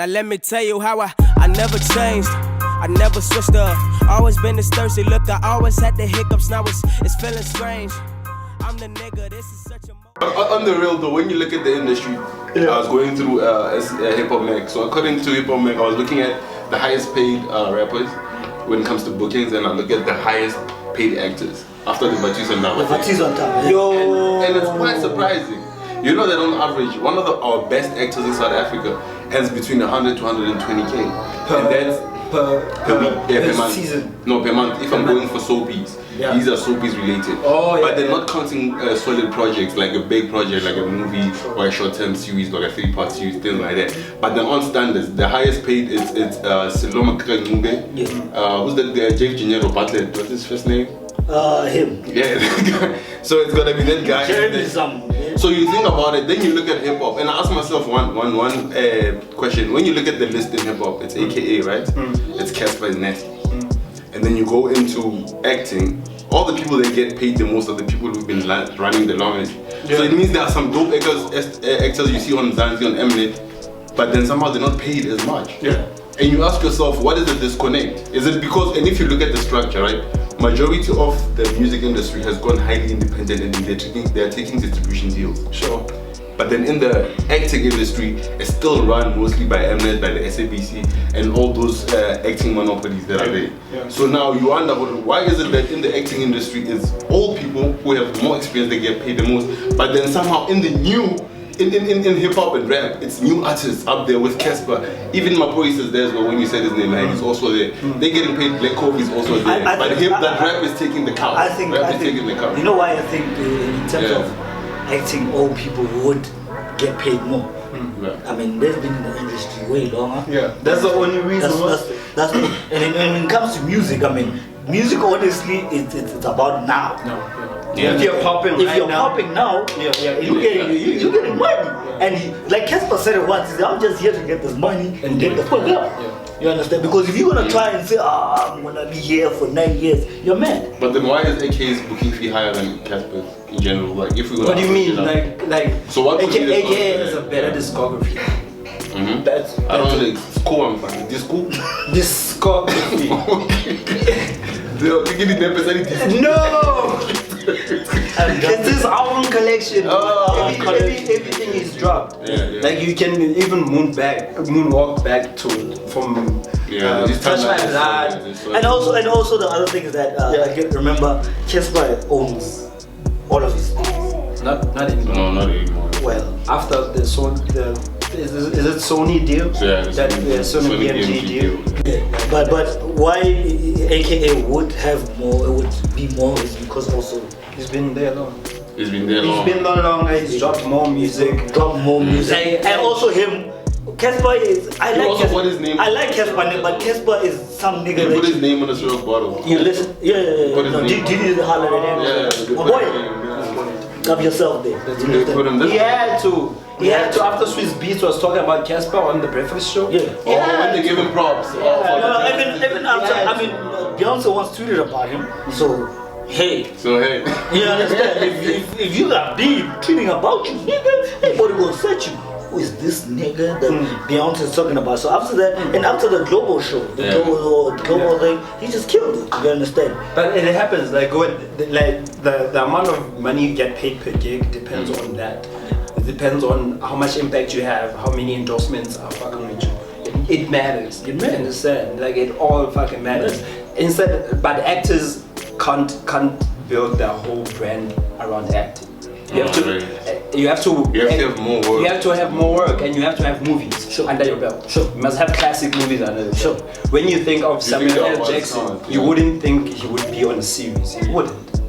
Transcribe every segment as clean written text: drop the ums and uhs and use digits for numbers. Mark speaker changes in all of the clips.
Speaker 1: Now let me tell you how I never changed. I never switched up. Always been this thirsty look. I always had the hiccups. Now it's feeling strange. I'm the nigga. This is such a
Speaker 2: on the real though, when you look at the industry, I was going through Hip Hop Mag. So according to Hip Hop Mag, I was looking at the highest paid rappers when it comes to bookings, and I look at the highest paid actors after the Vatiswa Ndara.
Speaker 3: Vatiswa Ndara.
Speaker 2: And it's quite surprising. You know that on average, one of our best actors in South Africa earns between 100 to 120k. And that's per month.
Speaker 3: Season.
Speaker 2: No, per month. If I'm going for soapies, these are soapies related. But they're not counting solid projects like a big project, like a movie or a short-term series, like a 3-part series, things like that. But then on standards, the highest paid is Siloma Krangube. Who's that? Jake Gennaro Butler. What's his first name?
Speaker 3: Him.
Speaker 2: Yeah. So it's gonna be that guy. So you think about it, then you look at hip hop, and I ask myself one question. When you look at the list in hip hop, it's AKA, right? It's Cassper, is Nasty. And then you go into acting, all the people that get paid the most are the people who've been running the longest. So it means there are some dope actors you see on Zanzi, on Mnet, but then somehow they're not paid as much. And you ask yourself, what is the disconnect? Is it because, and if you look at the structure, right? Majority of the music industry has gone highly independent and they're taking distribution deals. Sure. But then in the acting industry, it's still run mostly by Mnet, by the SABC, and all those acting monopolies that are there. So now you wonder, why is it that in the acting industry, it's all people who have more experience, they get paid the most, but then somehow in the new, in hip hop and rap, it's new artists up there with Cassper. Even Mapois is there as well. When you said his name, he's also there. They're getting paid. Black Kobe is also there. But that rap is taking the count.
Speaker 3: I think you know why I think in terms of acting, all people would get paid more. I mean, they've been in the industry way longer.
Speaker 4: That's the only reason.
Speaker 3: That's and when it comes to music, I mean, music honestly, it's about now.
Speaker 4: If you're popping
Speaker 3: now, you're getting money. And like Cassper said it once, he said, I'm just here to get this money and get the fuck up. You understand? Because if you're gonna try and say, I'm gonna be here for 9 years, you're mad.
Speaker 2: But then why is AK's booking fee higher than Cassper in general? Like, if we
Speaker 4: what do you mean? Like
Speaker 2: so what
Speaker 4: AKA has a better discography. That's
Speaker 2: I don't know. It's cool. I'm fine. This cool.
Speaker 4: Discography. No. It's his album collection. Everything is dropped. Like you can even moonwalk back to from Touch My Blood.
Speaker 3: And also the other thing is that I can remember Cassper owns all of his things.
Speaker 4: Not anymore.
Speaker 2: No, not anymore.
Speaker 3: Well,
Speaker 4: after the is it Sony deal? Sony BMG deal.
Speaker 3: But why AKA would have more? It would be more is because also
Speaker 4: he's been there long.
Speaker 2: He's been there long.
Speaker 4: He's been there long. He's dropped more music.
Speaker 3: And also him. Cassper is. I like Cassper, but Cassper is some nigga.
Speaker 2: He put his name on a syrup bottle.
Speaker 3: You listen? No, did you holler at him? My boy, come yourself there.
Speaker 4: He had to after Swiss Beats was talking about Cassper on the Breakfast Show.
Speaker 2: When they give him props.
Speaker 3: Even after, I mean, Beyonce once tweeted about him. So hey. You understand? if you got beef tweeting about you, nigga, everybody gonna search you. Who is this nigga that Beyonce's talking about? So after that, and after the global show, the global thing, he just killed it. You understand?
Speaker 4: But it happens like the amount of money you get paid per gig depends on that. It depends on how much impact you have, how many endorsements are fucking with you. It matters. You understand? Like it all fucking matters. But actors can't build their whole brand around acting. You have to have more work. You have to have more work, and you have to have movies under your belt. You must have classic movies under your belt. When you think of Samuel L. Jackson, you wouldn't think he would be on a series. He wouldn't.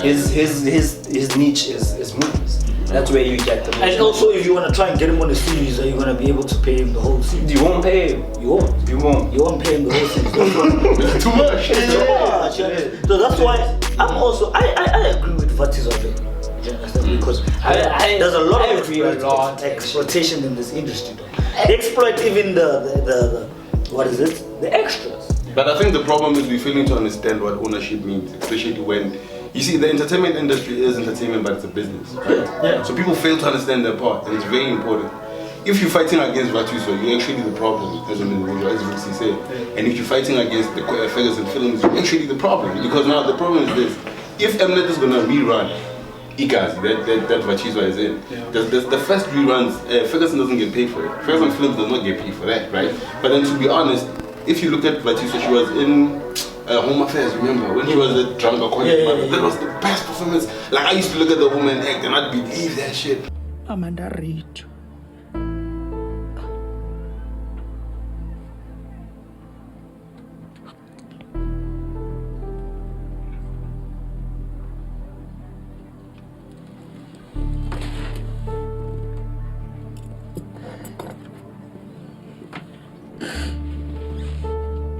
Speaker 4: His niche is movies. That's where you get the most.
Speaker 3: And also, if you want to try and get him on a series, are you going to be able to pay him the whole series?
Speaker 4: You won't pay him.
Speaker 3: You won't.
Speaker 4: You won't
Speaker 3: pay him the whole series.
Speaker 2: It's too much.
Speaker 3: So that's why I agree with Vatiswa Ndara. Because there's a lot of exploitation in this industry. They exploit even the what is it? The extras.
Speaker 2: But I think the problem is we're failing to understand what ownership means, especially when you see the entertainment industry is entertainment, but it's a business, right? So people fail to understand that part, and it's very important. if you're fighting against Vatiswa, you're actually the problem as an individual, as Vixie said. And if you're fighting against the Ferguson films, you're actually the problem. Because now the problem is this: if Mnet is gonna rerun Ikazi, that Vatiswa is in, the first reruns, Ferguson doesn't get paid for it. Ferguson films does not get paid for that, right? But then to be honest, if you look at Vatiswa, she was in Home Affairs, remember? When she was a drunk alcoholic, that was the best performance. Like, I used to look at the woman act and I'd believe that shit.
Speaker 5: Amanda Reed.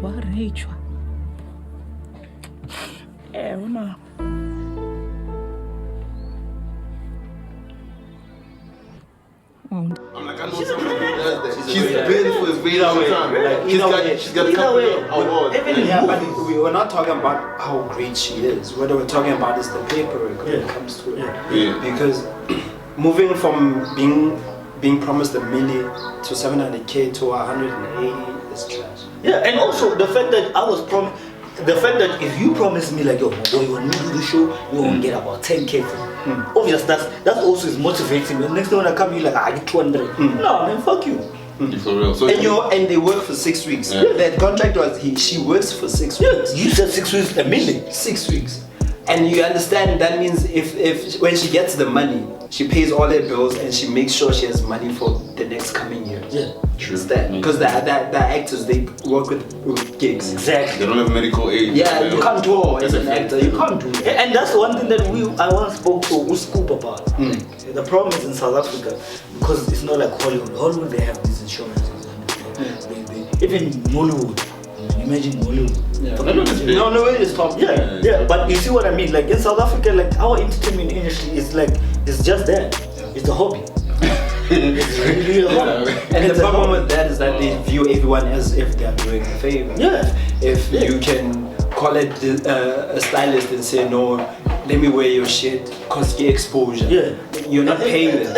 Speaker 5: Warechwa. Uma.
Speaker 2: I'm like, I know somebody who does that. She's been for a very long time. She's got a couple of awards.
Speaker 4: But we were not talking about how great she is. What we're talking about is the paperwork when it comes to it. Because moving from being promised $1 million to 700K to 180 is trash.
Speaker 3: Yeah, and also the fact that I was promised. The fact that if you promise me like, yo, my boy, when you do the show, you won't get about 10K from me. Obviously, that's also is motivating. The next time when I come, you like, I get 200. No, man, fuck you.
Speaker 2: For real. So
Speaker 4: and they work for 6 weeks. That contract was she works for 6 weeks.
Speaker 3: You said 6 weeks, $1 million.
Speaker 4: 6 weeks. And you understand that means if when she gets the money, she pays all her bills and she makes sure she has money for the next coming year.
Speaker 3: Yeah.
Speaker 2: True.
Speaker 4: Because the actors, they work with gigs.
Speaker 3: Exactly.
Speaker 2: They don't have medical aid.
Speaker 4: Yeah, you can't do as an actor. You can't do that.
Speaker 3: And that's one thing that I once spoke to Scoop about. The problem is in South Africa, because it's not like Hollywood. Hollywood, they have these insurances. Even Mollywood. Imagine Mollywood.
Speaker 4: No, it is top.
Speaker 3: Yeah. But you see what I mean? Like in South Africa, like our entertainment industry is like, it's just that. It's a hobby. It's really a hobby.
Speaker 4: And the problem with that is that they view everyone as if they are doing a favor.
Speaker 3: Yeah.
Speaker 4: If you can call it a stylist and say, no, let me wear your shit because your exposure.
Speaker 3: Yeah.
Speaker 4: You're not paying them.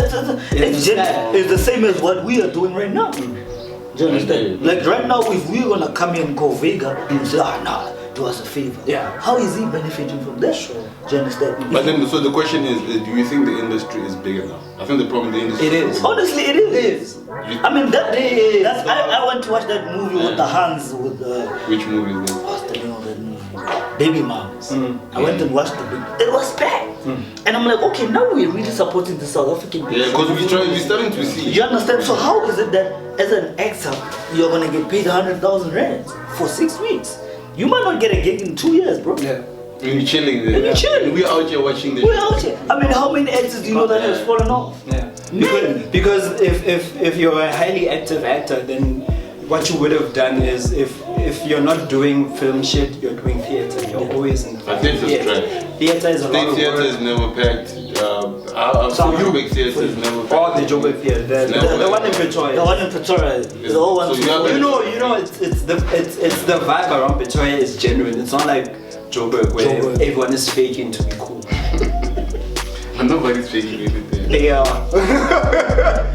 Speaker 3: It's the same as what we are doing right now. Do you understand? Like right now, if we're gonna come here and go Vega, you say, nah, do us a favor.
Speaker 4: Yeah.
Speaker 3: How is he benefiting from that? Sure. Do you understand?
Speaker 2: But then, so the question is, do you think the industry is big enough? I think the problem with the industry.
Speaker 4: It is.
Speaker 3: Honestly, it is. I mean, I went to watch that movie with the Hans with
Speaker 2: Which movie is this?
Speaker 3: what's the name of that movie? Baby Moms. I went and watched it was bad. And I'm like, okay, now we're really supporting the South African people.
Speaker 2: Yeah, because we're starting to see.
Speaker 3: You understand? So how is it that as an actor, you're gonna get paid 100,000 rands for 6 weeks? You might not get a gig in 2 years, bro.
Speaker 4: Yeah.
Speaker 2: And you're chilling there.
Speaker 3: And you're chilling.
Speaker 2: We're out here watching this.
Speaker 3: We're out here. I mean, how many actors do you know that has fallen off?
Speaker 4: Yeah. Because if you're a highly active actor, then what you would have done is if you're not doing film shit, you're doing theater. You're always in theater. Theater is a lot of
Speaker 2: theater
Speaker 4: work.
Speaker 2: is never packed. Some big theater is never packed.
Speaker 4: Oh, the Joburg theater, the one in Pretoria.
Speaker 3: The one in Pretoria, the old one.
Speaker 2: So
Speaker 4: You know, it's the vibe around Pretoria is genuine. It's not like Joburg where everyone is faking to be cool.
Speaker 2: And nobody's faking anything.
Speaker 4: They are.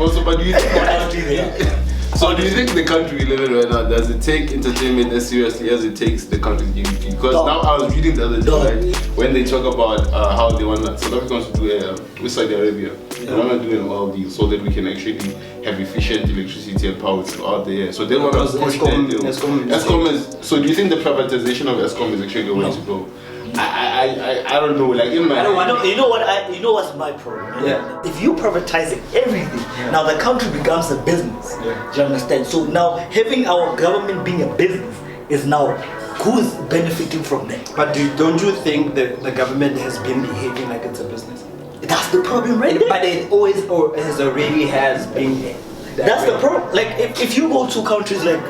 Speaker 2: Also, but do you think? So do you think the country we live in right now, does it take entertainment as seriously as it takes the country's GDP? Because now I was reading the other day, right, when they talk about how they want South Africa wants to do with Saudi Arabia. They want to do an oil deal so that we can actually have efficient electricity and power throughout the year. So they want to push that deal. Eskom is. So do you think the privatization of Eskom is actually the way to go? I don't know. Like in my
Speaker 3: you know what's my problem?
Speaker 4: Yeah.
Speaker 3: If you privatize everything, now the country becomes a business. Do you understand? So now having our government being a business is now who's benefiting from that?
Speaker 4: But don't you think that the government has been behaving like it's a business?
Speaker 3: That's the problem, right?
Speaker 4: But it always has been.
Speaker 3: That's the problem. Like if you go to countries like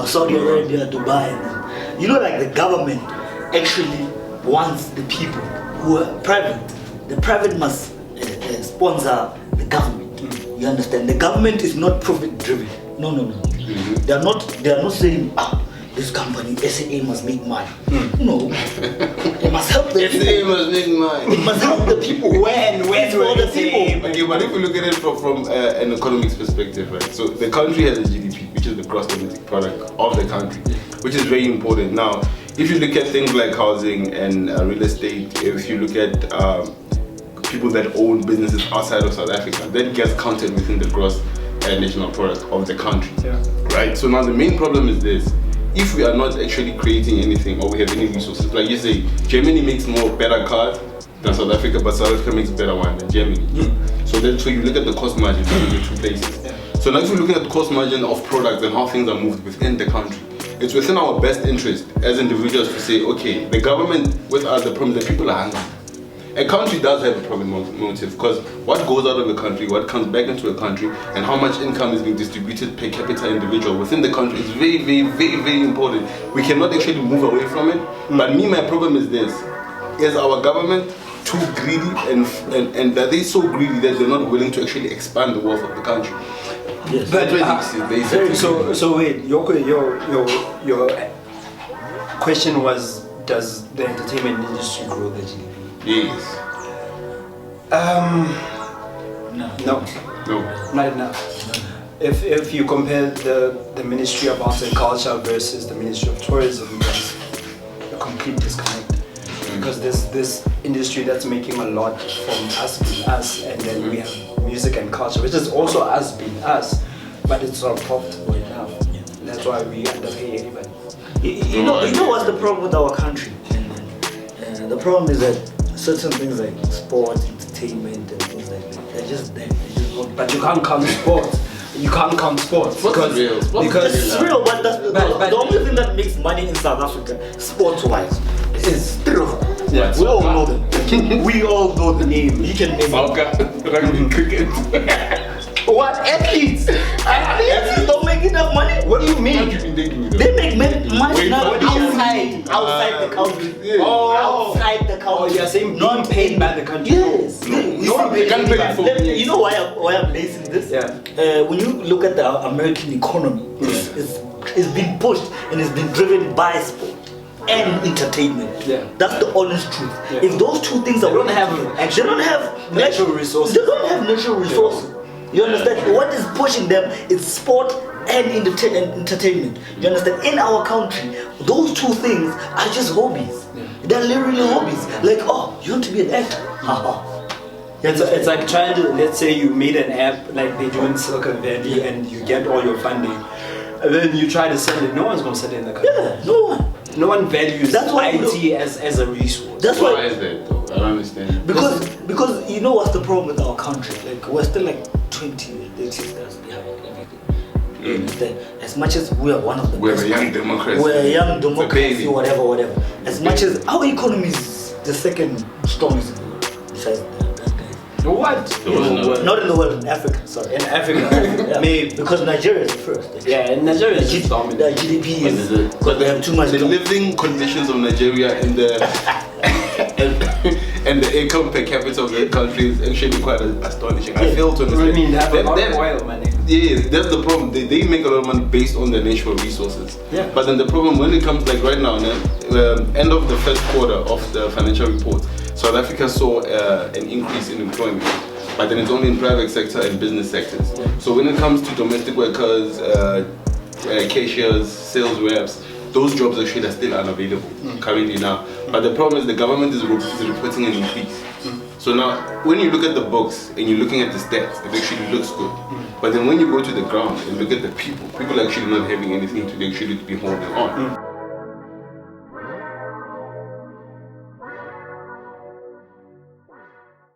Speaker 3: Saudi Arabia, Dubai, you know, like the government actually wants the people who are private. The private must sponsor the government. You understand? The government is not profit driven. No. They are not saying, this company, SA must make money. No. It must help the people.
Speaker 2: SA must make money.
Speaker 3: It must help the people.
Speaker 4: When
Speaker 3: It's for the people.
Speaker 2: Okay, but if we look at it from an economics perspective, right? So the country has a GDP, which is the gross domestic product of the country, which is very important. Now, if you look at things like housing and real estate, if you look at people that own businesses outside of South Africa, that gets counted within the gross national product of the country, right? So now the main problem is this: if we are not actually creating anything or we have any resources, like you say, Germany makes better cars than South Africa, but South Africa makes better wine than Germany. So then, so you look at the cost margin between the two places. So now if you're looking at the cost margin of products and how things are moved within the country, it's within our best interest as individuals to say, okay, the government with us, the problem is that people are hungry. A country does have a problem motive, because what goes out of the country, what comes back into a country, and how much income is being distributed per capita individual within the country is very, very, very, very important. We cannot actually move away from it. But my problem is this: is our government too greedy, and that they're so greedy that they're not willing to actually expand the wealth of the country?
Speaker 3: Yes.
Speaker 4: But so wait, your question was, does the entertainment industry grow the GDP?
Speaker 2: Yes.
Speaker 4: No, not enough. If you compare the Ministry of Arts and Culture versus the Ministry of Tourism, there's a complete disconnect. Because there's this industry that's making a lot from us being us, and then we have music and culture, which is also us being us, but it's not profitable enough. That's why we underpay everybody.
Speaker 3: You know what's the problem with our country? The problem is that certain things like sports, entertainment, and things like that, they're just there.
Speaker 4: But you can't count sports. You can't count sports because
Speaker 3: it's real. But the only thing that makes money in South Africa, sports-wise, is true.
Speaker 4: Yeah,
Speaker 3: we all know them. We all know the name. You can name
Speaker 2: soccer, rugby, cricket.
Speaker 3: What? Athletes don't make enough money.
Speaker 4: What do you mean?
Speaker 3: They make money outside the country.
Speaker 2: Yeah.
Speaker 3: Outside the country.
Speaker 4: Oh, you're saying not paid by the country?
Speaker 3: Yes. You know why I'm basing this?
Speaker 4: Yeah.
Speaker 3: When you look at the American economy, it's been pushed and it's been driven by sport and entertainment.
Speaker 4: Yeah.
Speaker 3: That's the honest truth.
Speaker 4: Yeah.
Speaker 3: If those two things are
Speaker 4: they don't have natural resources.
Speaker 3: They don't have natural resources. You understand? What is pushing them is sport and entertainment. You understand? In our country, those two things are just hobbies. They're literally hobbies. Like, oh, you want to be an actor?
Speaker 4: It's like trying to, let's say you made an app like they do in Silicon Valley and you get all your funding, and then you try to sell it. No one's going to sell it in the country.
Speaker 3: Yeah, no one.
Speaker 4: No one values
Speaker 3: That's why
Speaker 4: IT as a resource.
Speaker 3: That's
Speaker 2: Why
Speaker 3: why.
Speaker 2: is that though? I don't understand.
Speaker 3: Because you know what's the problem with our country? Like, we're still like 20, 30 years behind everything. You understand? As much as we are one of the
Speaker 2: We're
Speaker 3: best,
Speaker 2: a young democracy.
Speaker 3: we're a young
Speaker 2: It's a
Speaker 3: democracy,
Speaker 2: baby.
Speaker 3: whatever. As much as our economy is the second strongest in the world, besides that guy.
Speaker 4: What?
Speaker 3: Not in the world, in Africa. Sorry,
Speaker 4: In Africa,
Speaker 3: yeah.
Speaker 4: maybe.
Speaker 3: Because Nigeria is the first.
Speaker 4: Yeah, in Nigeria it's just dominant.
Speaker 3: The GDP is because they have too much.
Speaker 2: The living conditions of Nigeria and the income per capita of the country is actually quite astonishing. I fail to understand.
Speaker 4: I mean, they have a lot of oil money.
Speaker 2: Yeah, that's the problem. They make a lot of money based on their natural resources.
Speaker 4: Yeah.
Speaker 2: But then the problem when it comes like right now, end of the first quarter of the financial report, South Africa saw an increase in employment. But then it's only in private sector and business sectors. So when it comes to domestic workers, cashiers, sales reps, those jobs actually are still unavailable currently now. But the problem is the government is reporting an increase. So now, when you look at the books and you're looking at the stats, it actually looks good. But then when you go to the ground and look at the people are actually not having anything to actually be holding on.